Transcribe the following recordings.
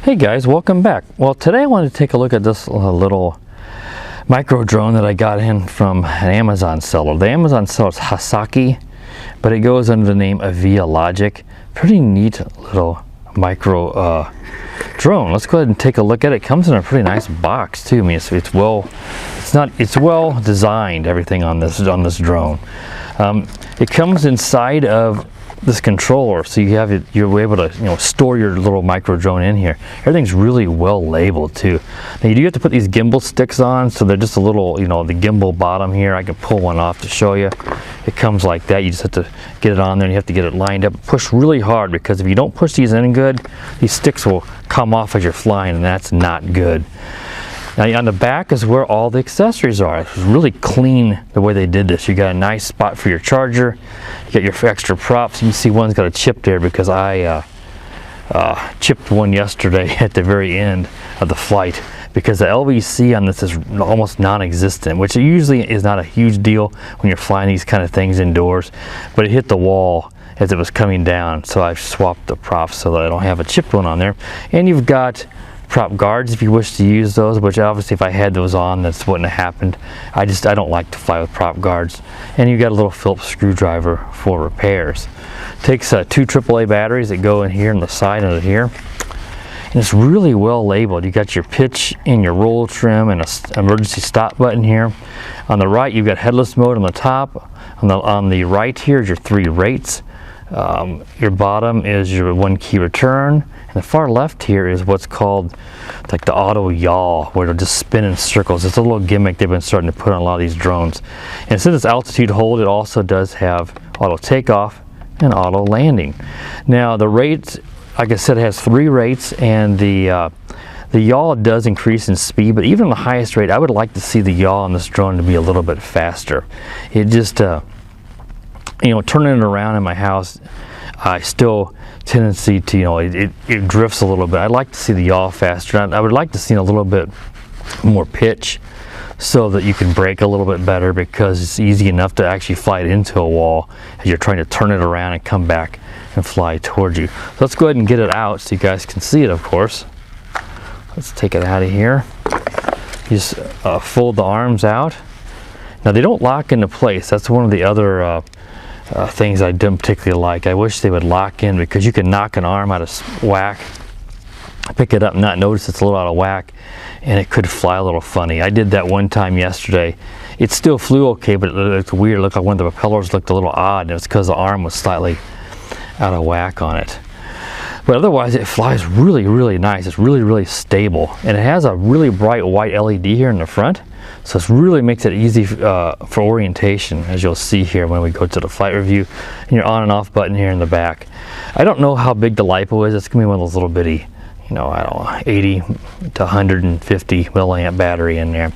Hey guys, welcome back. Well, today I wanted to take a look at this little micro drone that I got in from an Amazon seller. The Amazon seller is Hasakee, but it goes under the name of Via Logic. Pretty neat little micro drone. Let's go ahead and take a look at it. It comes in a pretty nice box too. I mean, it's well designed, everything on this drone. It comes inside of this controller, so you're able to store your little micro drone in here. Everything's really well labeled too. Now you do have to put these gimbal sticks on, so they're just a little, the gimbal bottom here. I can pull one off to show you. It comes like that. You just have to get it on there, and you have to get it lined up. Push really hard, because if you don't push these in good, these sticks will come off as you're flying, and that's not good. Now on the back is where all the accessories are. It's really clean the way they did this. You got a nice spot for your charger. You got your extra props. You can see one's got a chip there because I chipped one yesterday at the very end of the flight, because the LVC on this is almost non-existent, which usually is not a huge deal when you're flying these kind of things indoors, but it hit the wall as it was coming down, so I've swapped the props so that I don't have a chipped one on there. And you've got prop guards if you wish to use those, which obviously if I had those on, this wouldn't have happened. I don't like to fly with prop guards. And you got a little Phillips screwdriver for repairs. Takes 2 AAA batteries that go in here on the side of here. And it's really well labeled. You got your pitch and your roll trim and an emergency stop button here. On the right, you've got headless mode on the top. On the right here is your 3 rates. Your bottom is your 1 key return. And the far left here is what's called like the auto yaw, where it'll just spin in circles. It's a little gimmick they've been starting to put on a lot of these drones. And since it's altitude hold, it also does have auto takeoff and auto landing. Now the rates, like I said, it has 3 rates, and the yaw does increase in speed, but even on the highest rate, I would like to see the yaw on this drone to be a little bit faster. It just, turning it around in my house, I still tendency to, it drifts a little bit. I'd like to see the yaw faster. I would like to see a little bit more pitch so that you can brake a little bit better, because it's easy enough to actually fly it into a wall as you're trying to turn it around and come back and fly towards you. So let's go ahead and get it out so you guys can see it, of course. Let's take it out of here. You just fold the arms out. Now they don't lock into place. That's one of the other things I didn't particularly like. I wish they would lock in, because you can knock an arm out of whack, pick it up and not notice it's a little out of whack, and it could fly a little funny. I did that one time yesterday. It still flew okay, but it looked weird. It looked like one of the propellers looked a little odd, and it's because the arm was slightly out of whack on it. But otherwise, it flies really, really nice. It's really, really stable, and it has a really bright white LED here in the front. So it really makes it easy for orientation, as you'll see here when we go to the flight review. And your on and off button here in the back. I don't know how big the LiPo is. It's going to be one of those little bitty, I don't know, 80 to 150 milliamp battery in there.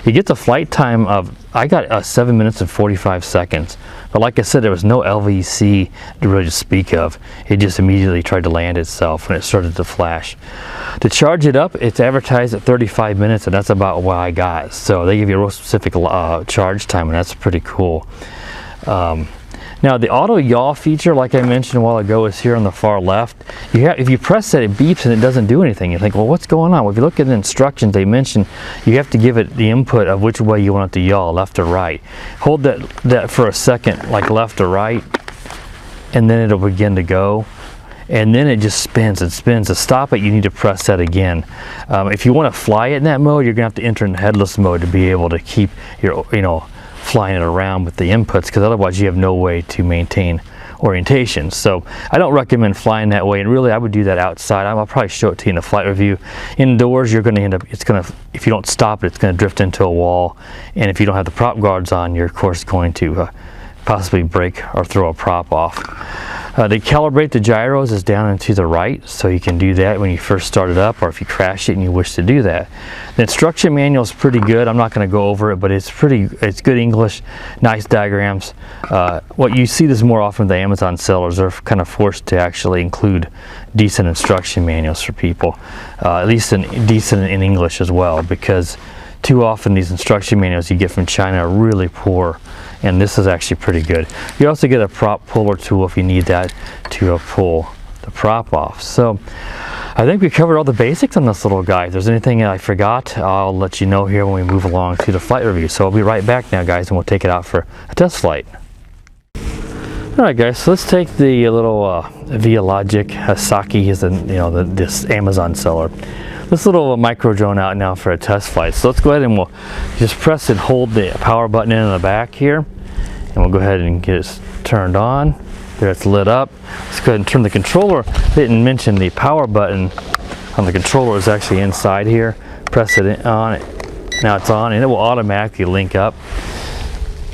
You get the flight time of, I got 7 minutes and 45 seconds. But like I said, there was no LVC to really speak of. It just immediately tried to land itself when it started to flash. To charge it up, it's advertised at 35 minutes, and that's about what I got. So they give you a real specific charge time, and that's pretty cool. Now the auto yaw feature, like I mentioned a while ago, is here on the far left. If you press that, it beeps and it doesn't do anything. You think, well, what's going on? Well, if you look at the instructions, they mention you have to give it the input of which way you want it to yaw, left or right. Hold that for a second, like left or right, and then it'll begin to go. And then it just spins and spins. To stop it, you need to press that again. If you want to fly it in that mode, you're going to have to enter in headless mode to be able to keep your, flying it around with the inputs, because otherwise you have no way to maintain orientation. So I don't recommend flying that way, and really I would do that outside. I'll probably show it to you in a flight review. Indoors, you're going to end up, if you don't stop it, it's going to drift into a wall, and if you don't have the prop guards on, you're of course going to possibly break or throw a prop off. To calibrate the gyros is down and to the right, so you can do that when you first start it up, or if you crash it and you wish to do that. The instruction manual is pretty good. I'm not going to go over it, but it's good English, nice diagrams. What you see this more often with the Amazon sellers, are kind of forced to actually include decent instruction manuals for people, at least decent in English as well, because too often these instruction manuals you get from China are really poor, and this is actually pretty good. You also get a prop puller tool if you need that to pull the prop off. So I think we covered all the basics on this little guy. If there's anything I forgot, I'll let you know here when we move along to the flight review. So I'll be right back now, guys, and we'll take it out for a test flight. Alright guys, so let's take the little Vialogic Hasakee is this Amazon seller. This little micro drone out now for a test flight. So let's go ahead and we'll just press and hold the power button in the back here, and we'll go ahead and get it turned on. There, it's lit up. Let's go ahead and turn the controller. Didn't mention the power button on the controller is actually inside here. Press it on it. Now it's on, and it will automatically link up.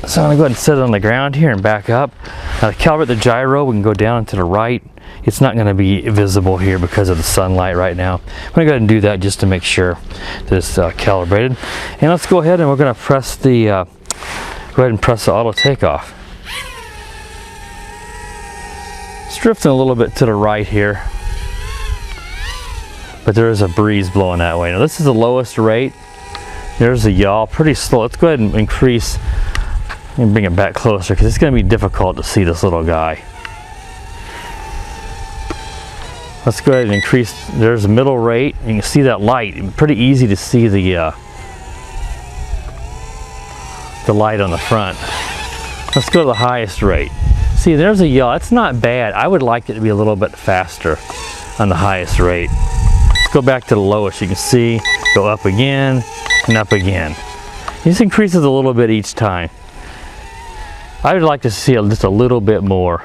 So I'm going to go ahead and set it on the ground here and back up. Now to calibrate the gyro, we can go down and to the right. It's not going to be visible here because of the sunlight right now. I'm going to go ahead and do that just to make sure that it's calibrated. And let's go ahead and we're going to press the go ahead and press the auto takeoff. It's drifting a little bit to the right here, but there is a breeze blowing that way. Now this is the lowest rate. There's the yaw, pretty slow. Let's go ahead and increase and bring it back closer because it's going to be difficult to see this little guy. Let's go ahead and increase. There's the middle rate. You can see that light. Pretty easy to see the light on the front. Let's go to the highest rate. See, there's a yaw. It's not bad. I would like it to be a little bit faster on the highest rate. Let's go back to the lowest. You can see, go up again and up again. It just increases a little bit each time. I would like to see just a little bit more.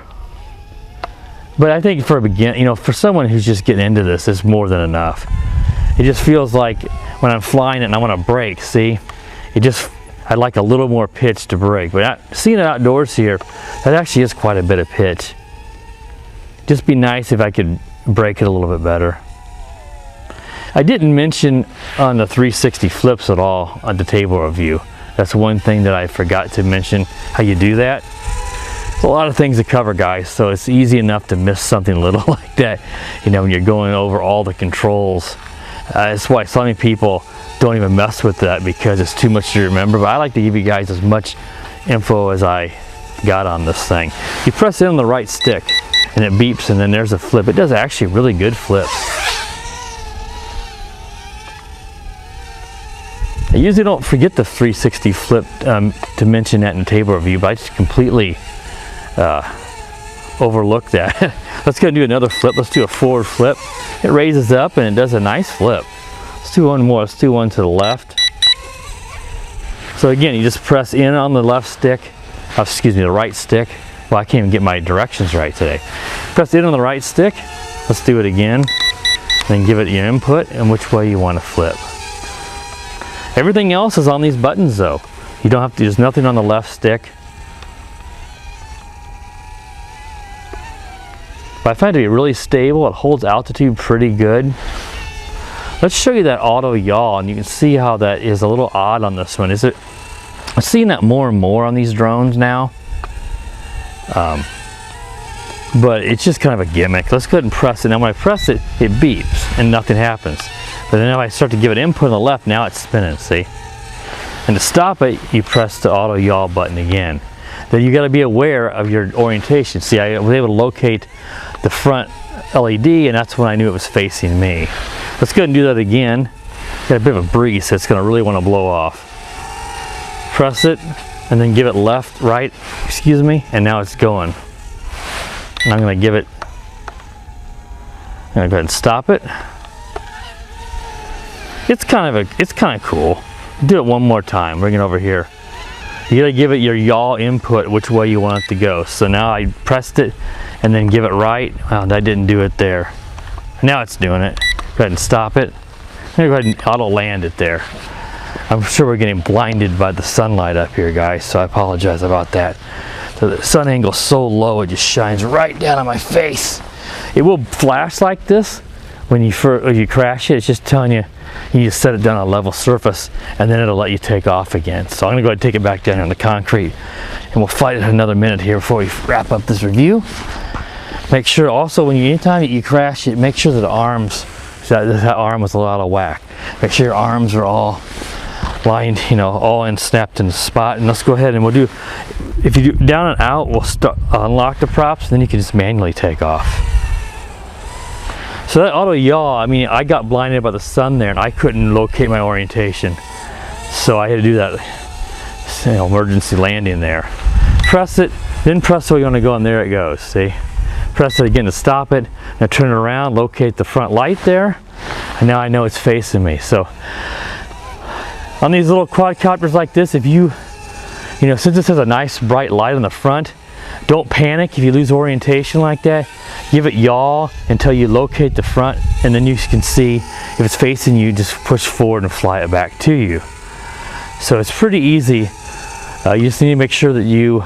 But I think for a beginner, for someone who's just getting into this, it's more than enough. It just feels like when I'm flying it and I want to brake, see? I'd like a little more pitch to brake. But seeing it outdoors here, that actually is quite a bit of pitch. Just be nice if I could brake it a little bit better. I didn't mention on the 360 flips at all on the table review. That's one thing that I forgot to mention, how you do that. There's a lot of things to cover, guys, so it's easy enough to miss something little like that, when you're going over all the controls. That's why so many people don't even mess with that because it's too much to remember, but I like to give you guys as much info as I got on this thing. You press it on the right stick and it beeps, and then there's a flip. It does actually really good flips. I usually don't forget the 360 flip to mention that in the table review, but I just completely overlooked that. Let's go and do another flip. Let's do a forward flip. It raises up and it does a nice flip. Let's do one more. Let's do one to the left. So again, you just press in on the left stick, the right stick. Well, I can't even get my directions right today. Press in on the right stick. Let's do it again. Then give it your input and which way you want to flip. Everything else is on these buttons though. You don't have to, there's nothing on the left stick. But I find it to be really stable. It holds altitude pretty good. Let's show you that auto yaw, and you can see how that is a little odd on this one. I'm seeing that more and more on these drones now. But it's just kind of a gimmick. Let's go ahead and press it. Now when I press it, it beeps and nothing happens. But then if I start to give it input on the left, now it's spinning, see? And to stop it, you press the auto yaw button again. Then you got to be aware of your orientation. See, I was able to locate the front LED, and that's when I knew it was facing me. Let's go ahead and do that again. Got a bit of a breeze, so it's going to really want to blow off. Press it, and then give it left, right, and now it's going. And I'm going to give it, I'm going to go ahead and stop it. It's kind of cool. Do it one more time. Bring it over here. You gotta give it your yaw input which way you want it to go. So now I pressed it and then give it right. Wow, that didn't do it there. Now it's doing it. Go ahead and stop it. Go ahead and auto land it there. I'm sure we're getting blinded by the sunlight up here, guys, so I apologize about that. So the sun angle's so low it just shines right down on my face. It will flash like this when you crash it. It's just telling you, you just set it down on a level surface and then it'll let you take off again. So I'm gonna go ahead and take it back down on the concrete and we'll fight it another minute here before we wrap up this review. Make sure also anytime you crash it, make sure that the arms, that arm was a little out of whack. Make sure your arms are all lined, all in, snapped in the spot. And let's go ahead and we'll do, if you do down and out, we'll unlock the props, then you can just manually take off. So that auto yaw, I mean, I got blinded by the sun there and I couldn't locate my orientation. So I had to do that, you know, emergency landing there. Press it, then press where you want to go, and there it goes, see? Press it again to stop it. Now turn it around, locate the front light there, and now I know it's facing me. So on these little quadcopters like this, if you know, since this has a nice bright light on the front, don't panic if you lose orientation like that. Give it yaw until you locate the front, and then you can see if it's facing you, just push forward and fly it back to you. So it's pretty easy. You just need to make sure that you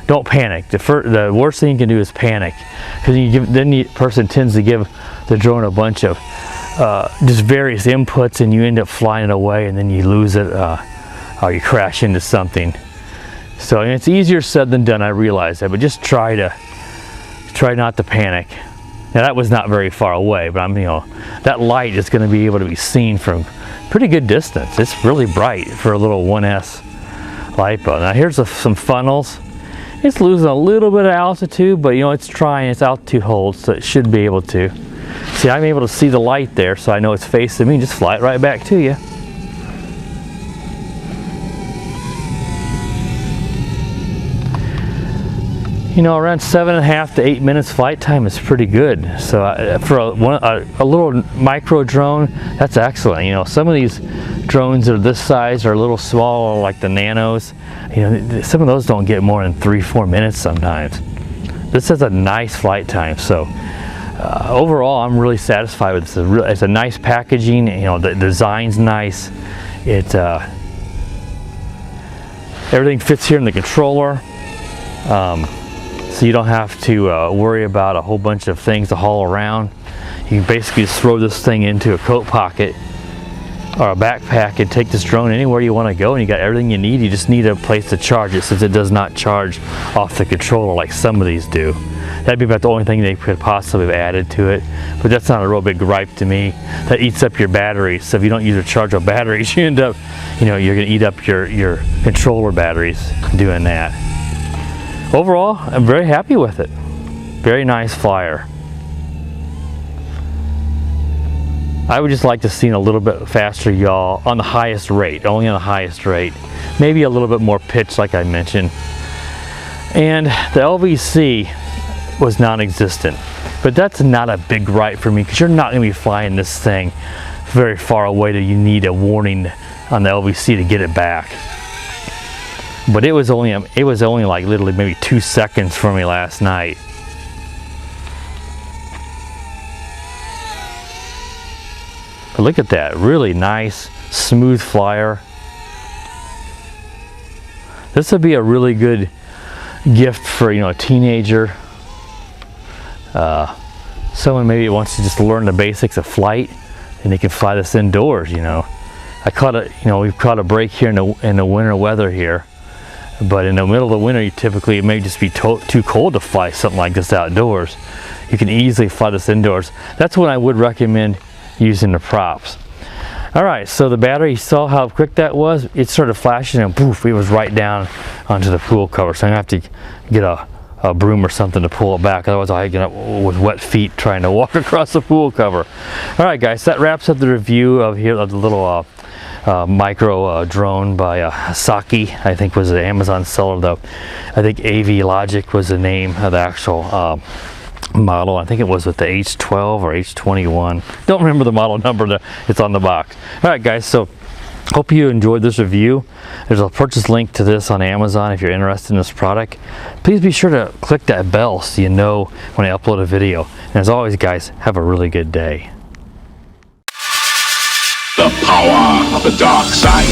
don't panic. The worst thing you can do is panic, because then the person tends to give the drone a bunch of just various inputs, and you end up flying it away, and then you lose it or you crash into something. So it's easier said than done, I realize that, but just try not to panic. Now that was not very far away, but you know, that light is going to be able to be seen from pretty good distance. It's really bright for a little 1S LiPo. Now here's some funnels. It's losing a little bit of altitude, but you know, it's trying its altitude hold, so it should be able to. See, I'm able to see the light there, so I know it's facing me. Just fly it right back to you. You know, around 7.5 to 8 minutes flight time is pretty good. So for a little micro drone, that's excellent. You know, some of these drones that are this size are a little smaller, like the Nanos. You know, some of those don't get more than 3-4 minutes sometimes. This has a nice flight time. So overall, I'm really satisfied with this. It's a nice packaging. You know, the design's nice. Everything fits here in the controller. So you don't have to worry about a whole bunch of things to haul around. You can basically just throw this thing into a coat pocket or a backpack and take this drone anywhere you want to go, and you got everything you need. You just need a place to charge it, since it does not charge off the controller like some of these do. That'd be about the only thing they could possibly have added to it, but that's not a real big gripe to me. That eats up your batteries, so if you don't use rechargeable batteries, you end up, you know, you're going to eat up your controller batteries doing that. Overall, I'm very happy with it. Very nice flyer. I would just like to see a little bit faster yaw on the highest rate, only on the highest rate. Maybe a little bit more pitch, like I mentioned. And the LVC was non-existent. But that's not a big gripe for me, because you're not going to be flying this thing very far away that you need a warning on the LVC to get it back. But it was only like literally maybe 2 seconds for me last night. But look at that, really nice, smooth flyer. This would be a really good gift for, you know, a teenager. Someone maybe wants to just learn the basics of flight, and they can fly this indoors. You know, we've caught a break here in the winter weather here. But in the middle of the winter, it may just be too cold to fly something like this outdoors. You can easily fly this indoors. That's when I would recommend using the props. All right, so the battery, you saw how quick that was? It started flashing and poof, it was right down onto the pool cover. So I'm gonna have to get a broom or something to pull it back. Otherwise I get up with wet feet trying to walk across the pool cover. All right, guys, that wraps up the review of the little micro drone by Hasakee, I think was the Amazon seller, though. I think AV Logic was the name of the actual model. I think it was with the H12 or H21. Don't remember the model number. It's on the box. All right, guys, so hope you enjoyed this review. There's a purchase link to this on Amazon if you're interested in this product. Please be sure to click that bell so you know when I upload a video. And as always, guys, have a really good day. The power of the dark side.